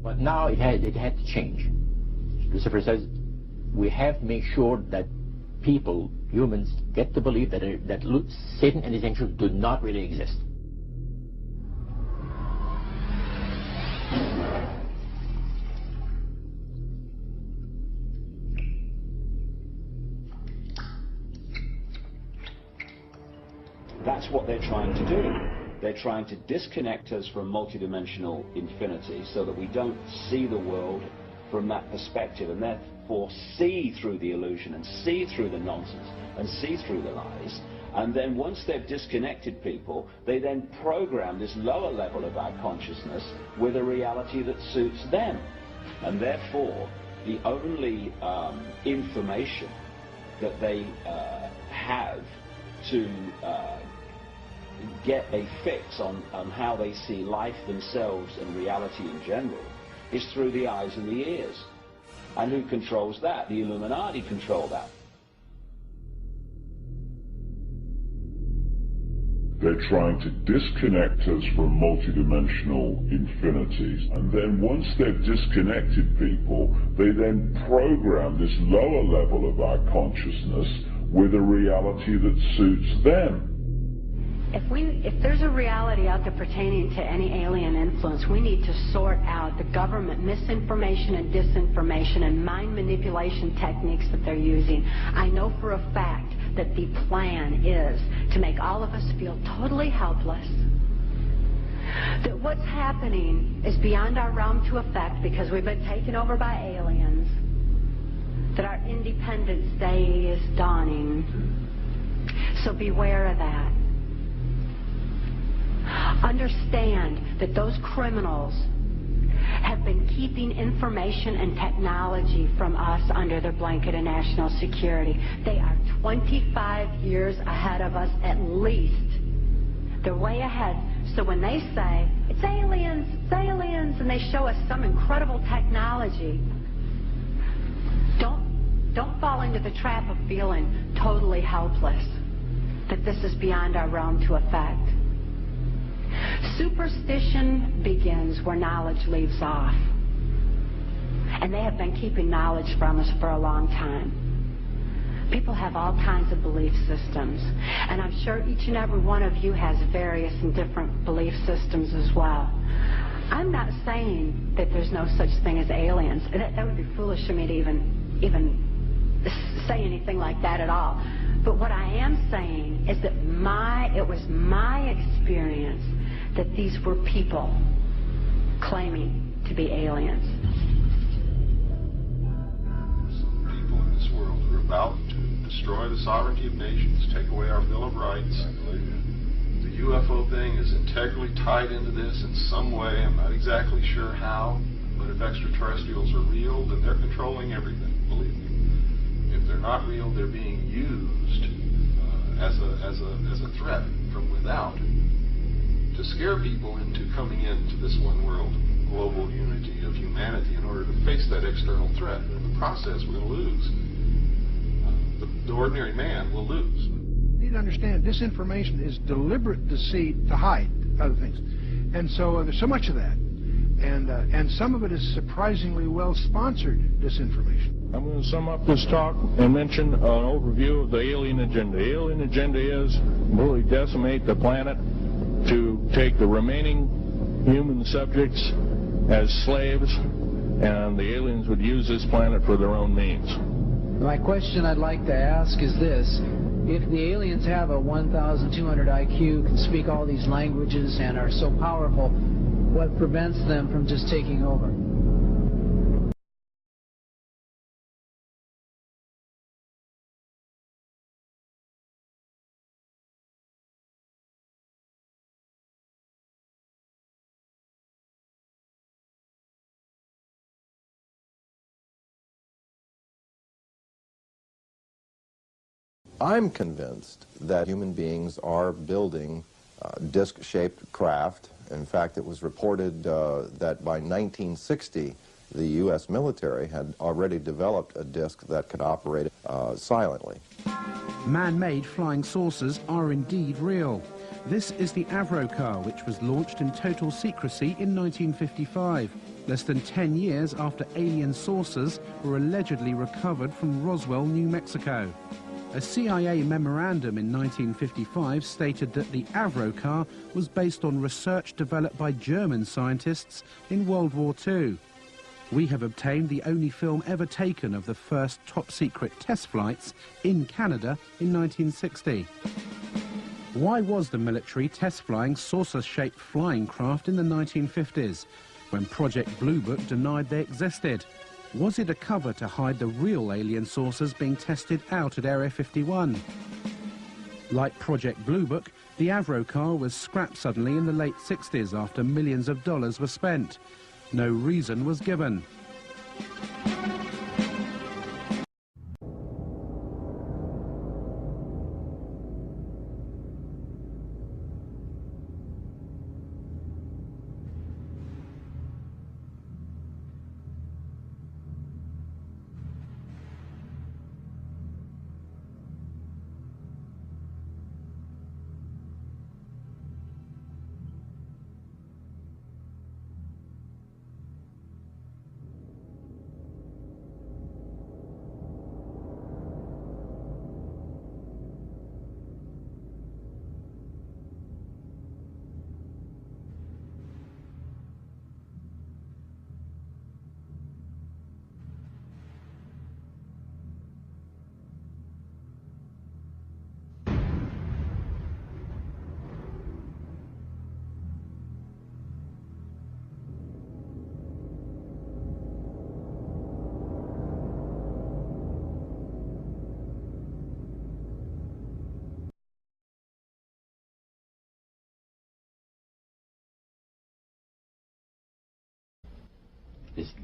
But now it had to change. Lucifer says we have to make sure that people, humans, get to believe that Satan and his angels do not really exist. That's what they're trying to do. They're trying to disconnect us from multidimensional infinity so that we don't see the world from that perspective, and therefore see through the illusion and see through the nonsense and see through the lies. And then once they've disconnected people, they then program this lower level of our consciousness with a reality that suits them. And therefore, the only information that they have to get a fix on how they see life themselves and reality in general is through the eyes and the ears. And who controls that? The Illuminati control that. They're trying to disconnect us from multidimensional infinities, and then once they've disconnected people, they then program this lower level of our consciousness with a reality that suits them. If there's a reality out there pertaining to any alien influence, we need to sort out the government misinformation and disinformation and mind manipulation techniques that they're using. I know for a fact that the plan is to make all of us feel totally helpless, that what's happening is beyond our realm to affect because we've been taken over by aliens, that our Independence Day is dawning. So beware of that. Understand that those criminals have been keeping information and technology from us under their blanket of national security. They are 25 years ahead of us at least. They're way ahead. So when they say, it's aliens, and they show us some incredible technology, don't fall into the trap of feeling totally helpless, that this is beyond our realm to affect. Superstition begins where knowledge leaves off. And they have been keeping knowledge from us for a long time. People have all kinds of belief systems. And I'm sure each and every one of you has various and different belief systems as well. I'm not saying that there's no such thing as aliens. That would be foolish of me to even say anything like that at all. But what I am saying is that it was my experience that these were people claiming to be aliens. Some people in this world are about to destroy the sovereignty of nations, take away our Bill of Rights. The UFO thing is integrally tied into this in some way. I'm not exactly sure how, but if extraterrestrials are real, then they're controlling everything, believe me. If they're not real, they're being used as a threat from without to scare people into coming into this one world global unity of humanity in order to face that external threat. And in the process, we're going to lose. The ordinary man will lose. You need to understand, disinformation is deliberate deceit to hide other things. And so there's so much of that. And some of it is surprisingly well-sponsored disinformation. I'm going to sum up this talk and mention an overview of the alien agenda. The alien agenda is really decimate the planet, to take the remaining human subjects as slaves, and the aliens would use this planet for their own means. My question I'd like to ask is this. If the aliens have a 1,200 IQ, can speak all these languages, and are so powerful, what prevents them from just taking over? I'm convinced that human beings are building disc-shaped craft. In fact, it was reported that by 1960, the U.S. military had already developed a disc that could operate silently. Man-made flying saucers are indeed real. This is the Avro car, which was launched in total secrecy in 1955. less than 10 years after alien saucers were allegedly recovered from Roswell, New Mexico. A CIA memorandum in 1955 stated that the Avro car was based on research developed by German scientists in World War II. We have obtained the only film ever taken of the first top-secret test flights in Canada in 1960. Why was the military test-flying saucer-shaped flying craft in the 1950s, when Project Blue Book denied they existed? Was it a cover to hide the real alien saucers being tested out at Area 51? Like Project Blue Book, the Avro car was scrapped suddenly in the late 60s after millions of dollars were spent. No reason was given.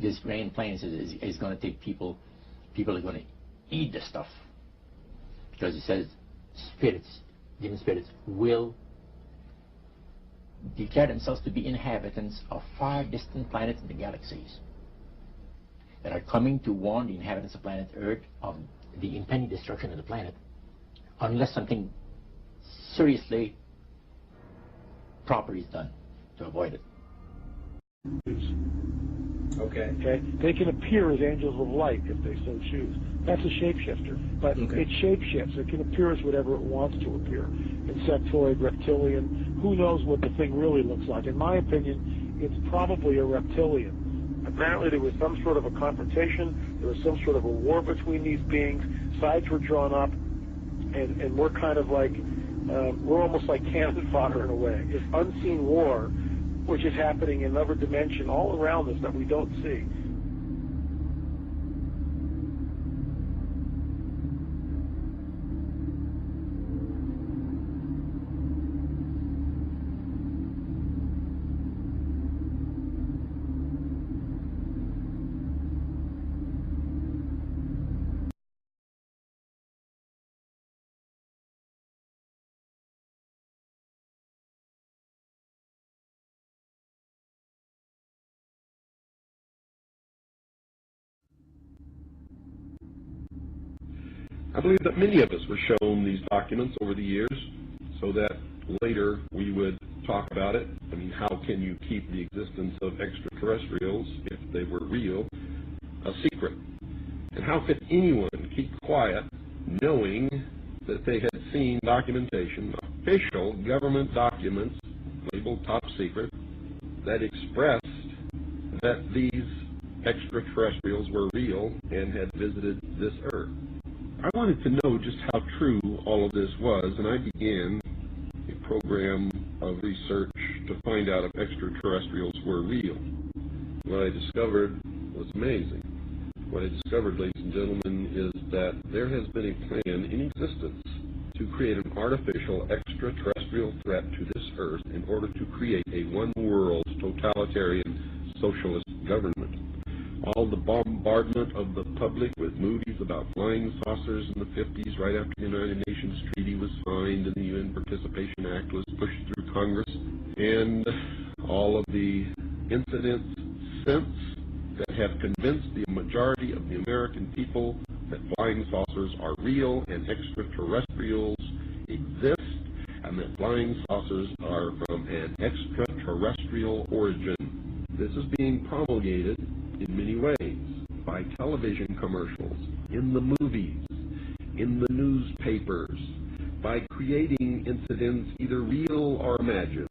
This grand plan is going to take people are going to eat the stuff, because it says spirits, demon spirits, will declare themselves to be inhabitants of far distant planets in the galaxies that are coming to warn the inhabitants of planet Earth of the impending destruction of the planet unless something seriously proper is done to avoid it. Okay. They can appear as angels of light if they so choose. That's a shapeshifter. But it shapeshifts. It can appear as whatever it wants to appear. Insectoid, reptilian. Who knows what the thing really looks like? In my opinion, it's probably a reptilian. Apparently there was some sort of a confrontation. There was some sort of a war between these beings. Sides were drawn up. And we're kind of like, we're almost like cannon fodder in a way. This unseen war, which is happening in another dimension all around us that we don't see. I believe that many of us were shown these documents over the years so that later we would talk about it. I mean, how can you keep the existence of extraterrestrials, if they were real, a secret? And how could anyone keep quiet knowing that they had seen documentation, official government documents labeled top secret, that expressed that these extraterrestrials were real and had visited this Earth? I wanted to know just how true all of this was, and I began a program of research to find out if extraterrestrials were real. What I discovered was amazing. What I discovered, ladies and gentlemen, is that there has been a plan in existence to create an artificial extraterrestrial threat to this Earth in order to create a one-world totalitarian socialist government. All the bombardment of the public with movies about flying saucers in the 50s, right after the United Nations Treaty was signed and the UN Participation Act was pushed through Congress, and all of the incidents since that have convinced the majority of the American people that flying saucers are real and extraterrestrials exist, and that flying saucers are from an extraterrestrial origin. This is being promulgated in many ways, by television commercials, in the movies, in the newspapers, by creating incidents either real or imagined.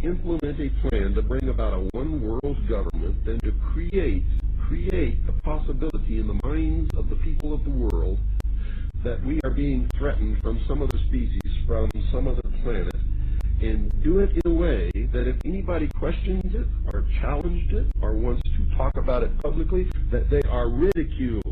Implement a plan to bring about a one-world government than to create the possibility in the minds of the people of the world that we are being threatened from some other species, from some other planet, and do it in a way that if anybody questions it or challenged it or wants to talk about it publicly, that they are ridiculed.